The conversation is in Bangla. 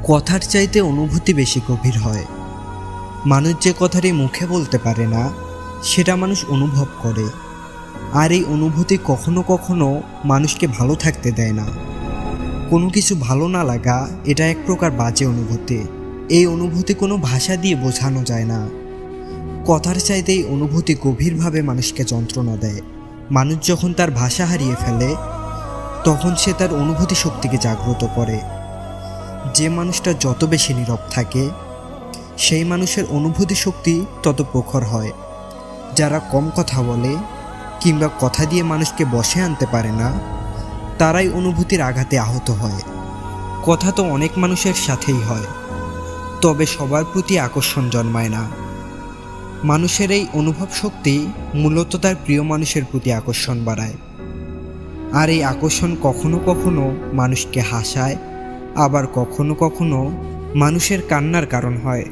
কথার চাইতে অনুভূতি বেশি গভীর হয়। মানুষ যে কথাটি মুখে বলতে পারে না, সেটা মানুষ অনুভব করে। আর এই অনুভূতি কখনো কখনো মানুষকে ভালো থাকতে দেয় না। কোনো কিছু ভালো না লাগা, এটা এক প্রকার বাজে অনুভূতি। এই অনুভূতি কোনো ভাষা দিয়ে বোঝানো যায় না। কথার চাইতে এই অনুভূতি গভীরভাবে মানুষকে যন্ত্রণা দেয়। মানুষ যখন তার ভাষা হারিয়ে ফেলে, তখন সে তার অনুভূতি শক্তিকে জাগ্রত করে। যে মানুষটা যত বেশি নীরব থাকে, সেই মানুষের অনুভূতি শক্তি তত প্রখর হয়। যারা কম কথা বলে কিংবা কথা দিয়ে মানুষকে বশে আনতে পারে না, তারাই অনুভূতির আঘাতে আহত হয়। কথা তো অনেক মানুষের সাথেই হয়, তবে সবার প্রতি আকর্ষণ জন্মায় না। মানুষের এই অনুভব শক্তি মূলত তার প্রিয় মানুষের প্রতি আকর্ষণ বাড়ায়। আর এই আকর্ষণ কখনো কখনো মানুষকে হাসায়, আবার কখনো কখনো মানুষের কান্নার কারণ হয়।